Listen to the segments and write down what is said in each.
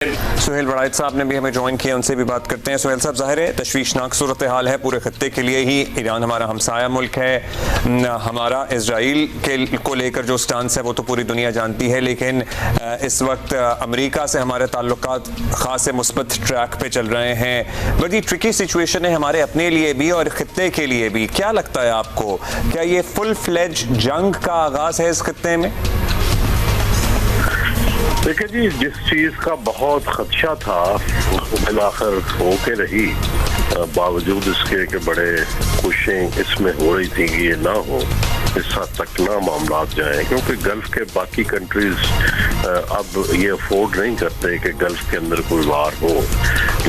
सुहेल बड़ाइच साहब ने भी हमें ज्वाइन किया, उनसे भी बात करते हैं। सुहेल साहब, ज़ाहिर है तशवीशनाक सूरत हाल है पूरे खत्ते के लिए ही। ईरान हमारा हमसाया मुल्क है, हमारा इजराइल के को लेकर जो स्टांस है वो तो पूरी दुनिया जानती है, लेकिन इस वक्त अमेरिका से हमारे ताल्लुकात खासे मुस्बत ट्रैक पे चल रहे हैं। बड़ी ट्रिकी सिचुएशन है हमारे अपने लिए भी और खत्ते के लिए भी। क्या लगता है आपको, क्या ये फुल फ्लेज जंग का आगाज़ है इस खत्ते में? देखिए जी, जिस चीज का बहुत खदशा था वो आखिर होके रही, बावजूद इसके कि बड़े कोशिशें इसमें हो रही थी कि ये ना हो, इस हद तक ना मामला जाए, क्योंकि गल्फ के बाकी कंट्रीज अब ये अफोर्ड नहीं करते कि गल्फ के अंदर कोई वार हो।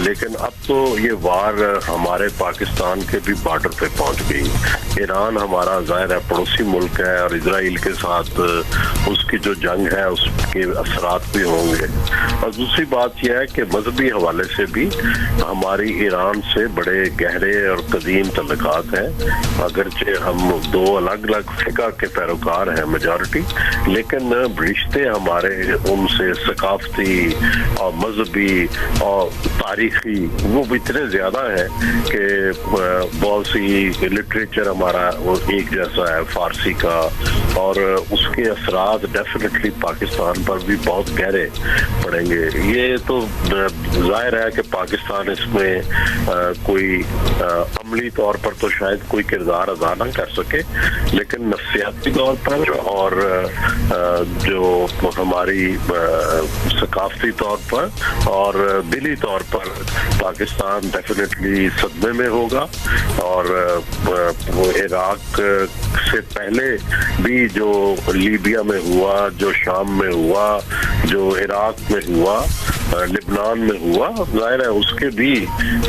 लेकिन अब तो ये वार हमारे पाकिस्तान के भी बॉर्डर पे पहुंच गई। ईरान हमारा ज़ाहिर है पड़ोसी मुल्क है और इजराइल के साथ उसकी जो जंग है उसके असरात भी होंगे। और दूसरी बात यह है कि मजहबी हवाले से भी हमारी ईरान से बड़े गहरे और कदीम तल्लुकात हैं। अगरचे हम दो अलग अलग फिका के पैरोकार हैं मेजॉरिटी, लेकिन रिश्ते हमारे उनसे सकाफती और मजहबी और तारीखी वो इतने ज़्यादा है कि बहुत सी लिटरेचर हमारा वो एक जैसा है फारसी का, और उसके असरात डेफिनेटली पाकिस्तान पर भी बहुत गहरे पड़ेंगे। ये तो जाहिर है कि पाकिस्तान इसमें कोई अमली तौर पर तो शायद कोई किरदार अदा ना कर सके, लेकिन नफ्सियाती तौर पर और जो हमारी सकाफती तौर पर और दिली तौर पर पाकिस्तान डेफिनेटली सदमे में होगा। और वो इराक से पहले भी जो लीबिया में हुआ, जो शाम में हुआ, जो इराक में हुआ, लिबनान में हुआ, जाहिर है उसके भी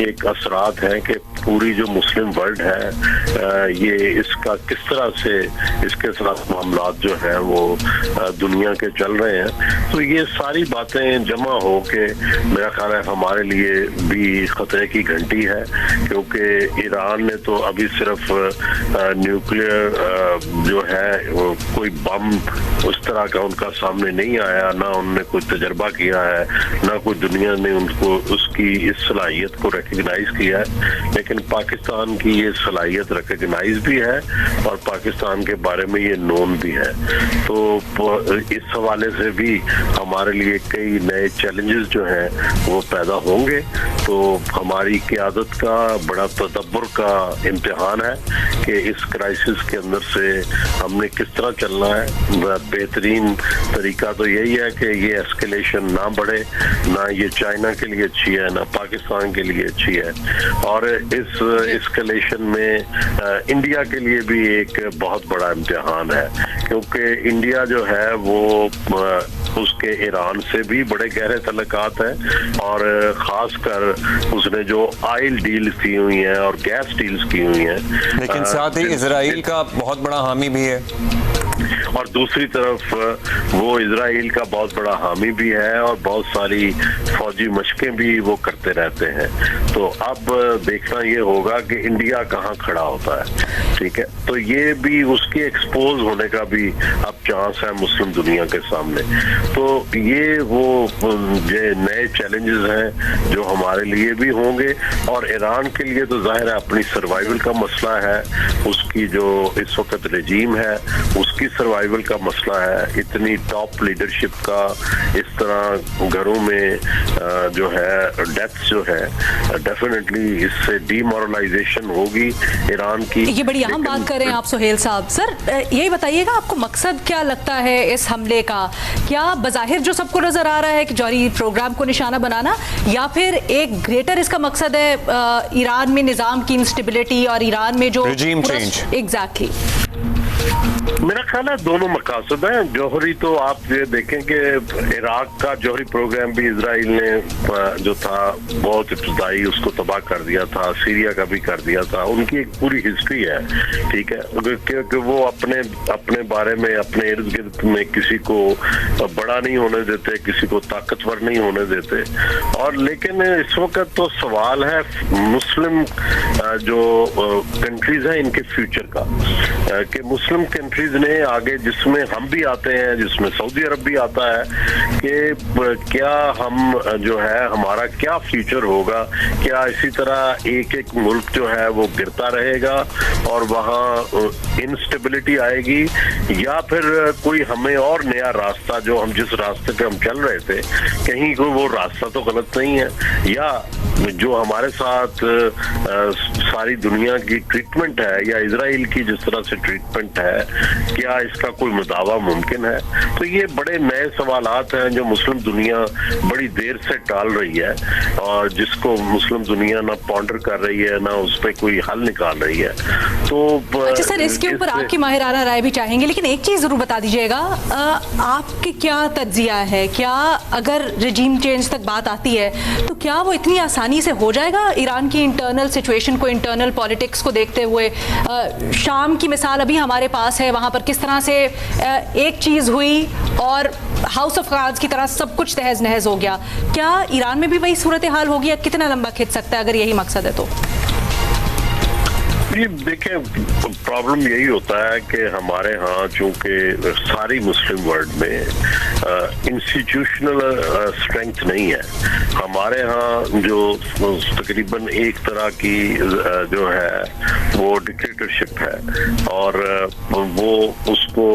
एक असरात हैं कि पूरी जो मुस्लिम वर्ल्ड है ये इसका किस तरह से इसके साथ मामलात जो है वो दुनिया के चल रहे हैं। तो ये सारी बातें जमा हो के मेरा ख्याल है हमारे लिए भी खतरे की घंटी है, क्योंकि ईरान ने तो अभी सिर्फ न्यूक्लियर जो है वो कोई बम उस तरह का उनका सामने नहीं आया, ना उन्होंने कोई तजर्बा किया है, ना कोई दुनिया ने उनको उसकी इस सलाहियत को रिकग्नाइज किया है। लेकिन पाकिस्तान की ये सलाहियत रिकग्नाइज भी है और पाकिस्तान के बारे में ये नोन भी है। तो इस हवाले से भी हमारे लिए कई नए चैलेंजेस जो हैं वो पैदा होंगे। तो हमारी क़यादत का बड़ा तदब्बर का इम्तिहान है कि इस क्राइसिस के अंदर से हमने किस तरह चलना है। बेहतरीन तरीका तो यही है कि ये एस्केलेशन ना बढ़े, ना ये चाइना के लिए अच्छी है, ना पाकिस्तान के लिए अच्छी है। और इस एस्केलेशन में इंडिया के लिए भी एक बहुत बड़ा इम्तिहान है, क्योंकि इंडिया जो है वो उसके ईरान से भी बड़े गहरे तल्लुकात हैं, और ख़ासकर उसने जो ऑयल डील्स की हुई हैं और गैस डील्स की हुई हैं, लेकिन साथ ही इजराइल का बहुत बड़ा हामी भी है। और दूसरी तरफ वो इजराइल का बहुत बड़ा हामी भी है और बहुत सारी फौजी मशकें भी वो करते रहते हैं। तो अब देखना ये होगा कि इंडिया कहाँ खड़ा होता है, ठीक है। तो ये भी उसके एक्सपोज होने का भी अब चांस है मुस्लिम दुनिया के सामने। तो ये वो नए चैलेंजेस हैं जो हमारे लिए भी होंगे, और ईरान के लिए तो जाहिर है अपनी सर्वाइवल का मसला है, उसकी जो इस वक्त रजीम है उसकी सर्वाइवल का मसला है। इतनी टॉप लीडरशिप का इस तरह घरों में जो है डेथ जो है, डेफिनेटली इससे डीमोरलाइजेशन होगी ईरान की। ये बड़ी अहम बात कर रहे हैं आप सुहेल साहब। सर यही बताइएगा, आपको मकसद क्या लगता है इस हमले का? क्या बज़ाहिर जो सबको नजर आ रहा है कि जौहरी प्रोग्राम को निशाना बनाना, या फिर एक ग्रेटर इसका मकसद है ईरान में निज़ाम की इंस्टेबिलिटी और ईरान में जो रेजिम चेंज? एग्जैक्टली मेरा ख्याल है दोनों मकासद हैं। जौहरी तो आप ये देखें कि इराक का जौहरी प्रोग्राम भी इजराइल ने जो था बहुत इब्तदाई उसको तबाह कर दिया था, सीरिया का भी कर दिया था। उनकी एक पूरी हिस्ट्री है, ठीक है, क्योंकि वो अपने बारे में अपने इर्द गिर्द में किसी को बड़ा नहीं होने देते, किसी को ताकतवर नहीं होने देते। और लेकिन इस वक्त तो सवाल है मुस्लिम जो कंट्रीज हैं इनके फ्यूचर का, कि मुस्लिम कंट्रीज कंट्रीज ने आगे, जिसमें हम भी आते हैं, जिसमें सऊदी अरब भी आता है, कि क्या हम जो है हमारा क्या फ्यूचर होगा, क्या इसी तरह एक एक मुल्क जो है वो गिरता रहेगा और वहाँ इंस्टेबिलिटी आएगी, या फिर कोई हमें और नया रास्ता, जो हम जिस रास्ते पे हम चल रहे थे, कहीं कोई वो रास्ता तो गलत नहीं है, या जो हमारे साथ सारी दुनिया की ट्रीटमेंट है या इजराइल की जिस तरह से ट्रीटमेंट है, क्या इसका कोई मुदावा मुमकिन है। तो ये बड़े नए सवालात हैं जो मुस्लिम दुनिया बड़ी देर से टाल रही है और जिसको मुस्लिम दुनिया ना पॉन्डर कर रही है, ना उस पर कोई हल निकाल रही है। तो अच्छा सर, इसके ऊपर आपकी माहिराना राय भी चाहेंगे, लेकिन एक चीज जरूर बता दीजिएगा, आपके क्या तज्जिया है, क्या अगर रजीम चेंज तक बात आती है तो क्या वो इतनी आसानी से हो जाएगा? ईरान की इंटरनल सिचुएशन को, इंटरनल पॉलिटिक्स को देखते हुए, शाम की मिसाल अभी हमारे पास है, वहां पर किस तरह से एक चीज हुई और हाउस ऑफ कार्ड्स की तरह सब कुछ तहस नहस हो गया। क्या ईरान में भी वही सूरत हाल होगी या कितना लंबा खिंच सकता है अगर यही मकसद है तो? ये देखें, प्रॉब्लम यही होता है कि हमारे यहाँ चूंकि सारी मुस्लिम वर्ल्ड में इंस्टीट्यूशनल स्ट्रेंथ नहीं है। हमारे यहाँ जो तकरीबन एक तरह की जो है वो डिक्टेटरशिप है और वो उसको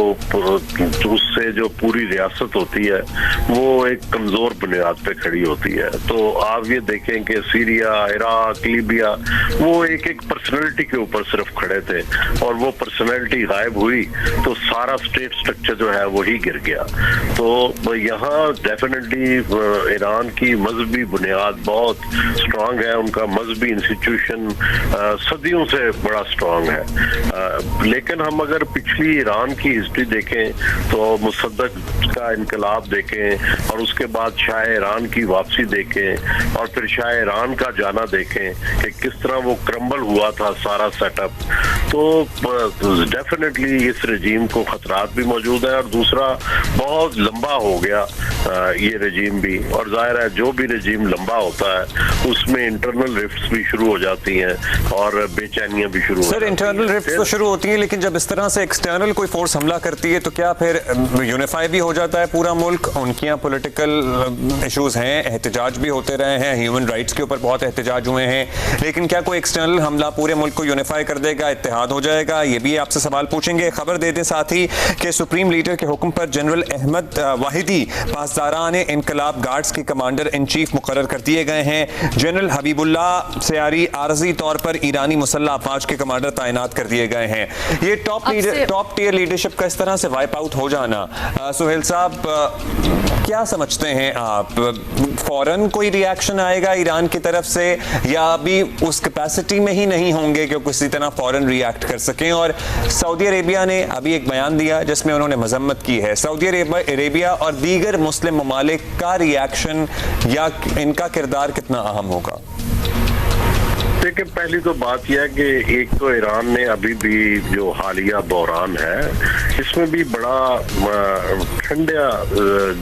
उससे जो पूरी रियासत होती है वो एक कमजोर बुनियाद पे खड़ी होती है। तो आप ये देखें कि सीरिया, इराक, लीबिया वो एक एक पर्सनैलिटी के ऊपर सिर्फ खड़े थे और वो पर्सनैलिटी गायब हुई तो सारा स्टेट स्ट्रक्चर जो है वो ही गिर गया। तो यहाँ डेफिनेटली ईरान की मजहबी बुनियाद बहुत स्ट्रांग है, उनका मजहबी इंस्टीट्यूशन सदियों से बड़ा स्ट्रांग है। लेकिन हम अगर पिछली ईरान की हिस्ट्री देखें तो मुसद्दक का इनकलाब देखें और उसके बाद शाह ईरान की वापसी देखें और फिर शाह ईरान का जाना देखें कि किस तरह वो क्रम्बल हुआ था सारा सेटअप, तो डेफिनेटली इस रजीम को खतरात भी मौजूद है और दूसरा बहुत लंबा हो गया ये रजीम भी, और जाहिर है जो भी रजीम लंबा होता है उसमें इंटरनल रिफ्ट्स भी शुरू हो जाती हैं और बेचैनियां भी शुरू हो जाती हैं। इंटरनल रिफ्ट्स तो शुरू होती हैं, लेकिन जब इस तरह से एक्सटर्नल कोई फोर्स हमला करती है तो क्या फिर यूनिफाई भी हो जाता है पूरा मुल्क? उनके यहाँ पॉलिटिकल इश्यूज हैं, एहतजाज भी होते रहे हैं, ह्यूमन राइट्स के ऊपर बहुत एहतजाज हुए हैं, लेकिन क्या कोई एक्सटर्नल हमला पूरे मुल्क को यूनिफाई कर देगा, इत्तेहाद हो जाएगा? ये भी आपसे सवाल पूछेंगे। खबर दे दें साथ ही कि सुप्रीम लीडर के हुक्म पर जनरल अहमद वाहिदी पासदारान इनकलाब गार्ड्स के कमांडर इन चीफ मुकर्रर कर दिए गए हैं। जनरल हबीबुल्लाह सियारी आरजी तौर पर ईरानी मुसल्लह अफवाज के कमांडर तैनात कर दिए गए हैं। ये टॉप टियर लीडरशिप का इस तरह से वाइप आउट हो जाना, सुहेल साहब क्या समझते हैं आप? फौरन कोई रिएक्शन आएगा ईरान की तरफ से या अभी उस कैपेसिटी में ही नहीं होंगे कि किसी तरह फौरन रिएक्ट कर सकें? और सऊदी अरेबिया ने अभी एक बयान दिया जिसमें उन्होंने मजम्मत की है। सऊदी अरेबिया और दीगर मुस्लिम ममालिक का रिएक्शन या इनका किरदार कितना अहम होगा? देखिए, पहली तो बात यह है कि एक तो ईरान ने अभी भी जो हालिया बहरान है इसमें भी बड़ा ठंडा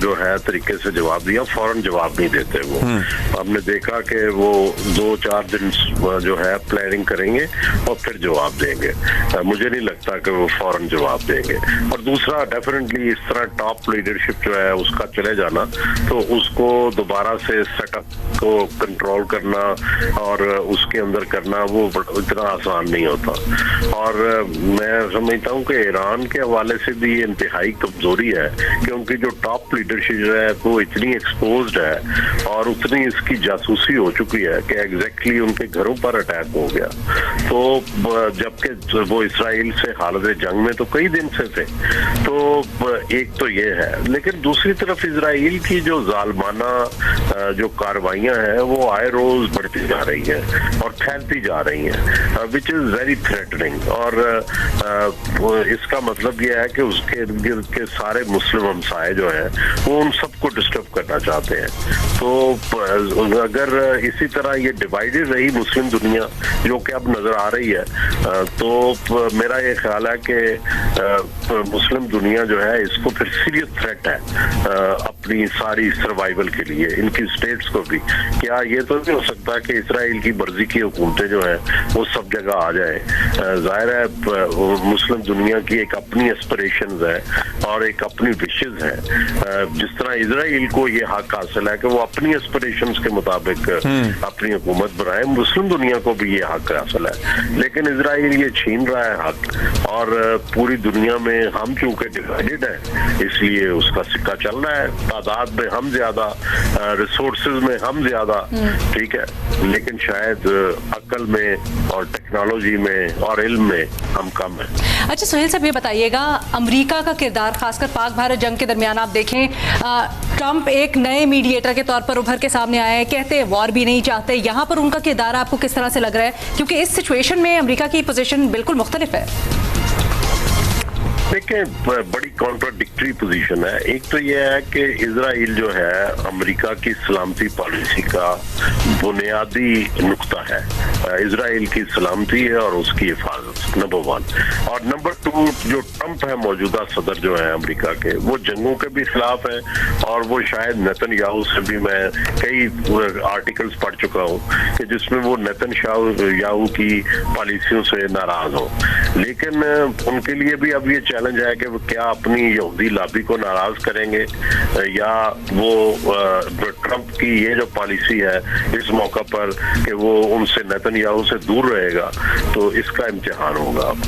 जो है तरीके से जवाब दिया, फौरन जवाब नहीं देते वो। हमने देखा कि वो 2-4 दिन जो है प्लानिंग करेंगे और फिर जवाब देंगे। मुझे नहीं लगता कि वो फौरन जवाब देंगे। और दूसरा, डेफिनेटली इस तरह टॉप लीडरशिप जो है उसका चले जाना, तो उसको दोबारा से सेटअप को कंट्रोल करना और उसके अंदर करना वो इतना आसान नहीं होता। और मैं समझता हूँ कि ईरान के हवाले से भी ये इंतहाई कमजोरी है कि उनकी जो टॉप लीडरशिप है वो इतनी एक्सपोज्ड है और उतनी इसकी जासूसी हो चुकी है कि एग्जैक्टली उनके घरों पर अटैक हो गया। तो जबकि वो इसराइल से हालत जंग में तो कई दिन से थे, तो एक तो ये है। लेकिन दूसरी तरफ इसराइल की जो जालमाना जो कार्रवाइयां हैं वो आए रोज बढ़ती जा रही है और फैलती जा रही हैं, विच इज वेरी थ्रेटनिंग। और इसका मतलब यह है कि उसके इर्द गिर्द के सारे मुस्लिम हमसाए जो हैं वो उन सबको डिस्टर्ब करना चाहते हैं। तो अगर इसी तरह ये डिवाइडेड रही मुस्लिम दुनिया जो कि अब नजर आ रही है, तो मेरा ये ख्याल है कि मुस्लिम दुनिया जो है इसको फिर सीरियस थ्रेट है अपनी सारी सर्वाइवल के लिए, इनकी स्टेट्स को भी। क्या ये तो नहीं हो सकता कि इसराइल की मर्जी के हुकूमतें जो हैं वो सब जगह आ जाए। जाहिर है मुस्लिम दुनिया की एक अपनी एस्पिरेशंस है और एक अपनी विशेज है। जिस तरह इजराइल को ये हक हासिल है कि वो अपनी एस्पिरेशंस के मुताबिक अपनी हुकूमत बनाए, मुस्लिम दुनिया को भी ये हक हासिल है। लेकिन इजराइल ये छीन रहा है हक, और पूरी दुनिया में हम चूंकि डिवाइडेड है इसलिए उसका सिक्का चल रहा है। तादाद में हम ज्यादा, रिसोर्सेज में हम ज्यादा, ठीक है, लेकिन शायद अक्ल में और टेक्नोलॉजी में और इल्म में हम कम है। अच्छा सुहेल साहब, ये बताइएगा अमेरिका का किरदार, खासकर पाक भारत जंग के दरमियान आप देखें, ट्रंप एक नए मीडिएटर के तौर पर उभर के सामने आए हैं, कहते हैं वॉर भी नहीं चाहते। यहाँ पर उनका किरदार आपको किस तरह से लग रहा है, क्योंकि इस सिचुएशन में अमेरिका की पोजीशन बिल्कुल मुख्तलिफ है। देखिए, बड़ी कॉन्ट्राडिक्टरी पोजीशन है। एक तो यह है कि इजराइल जो है अमेरिका की सलामती पॉलिसी का बुनियादी नुक्ता है। इजराइल की सलामती है और उसकी हिफाजत, नंबर 1। और नंबर 2, जो ट्रंप है मौजूदा सदर जो है अमेरिका के, वो जंगों के भी खिलाफ है और वो शायद नेतन्याहू से भी, मैं कई आर्टिकल्स पढ़ चुका हूँ कि जिसमें वो नेतन्याहू की पॉलिसियों से नाराज हो। लेकिन उनके लिए भी अब ये चैलेंज है कि वो क्या अपनी यहूदी लॉबी को नाराज करेंगे या वो ट्रंप की ये जो पॉलिसी है इस मौका पर कि वो उनसे नेतन्याहू से दूर रहेगा, तो इसका इम्तिहान होगा।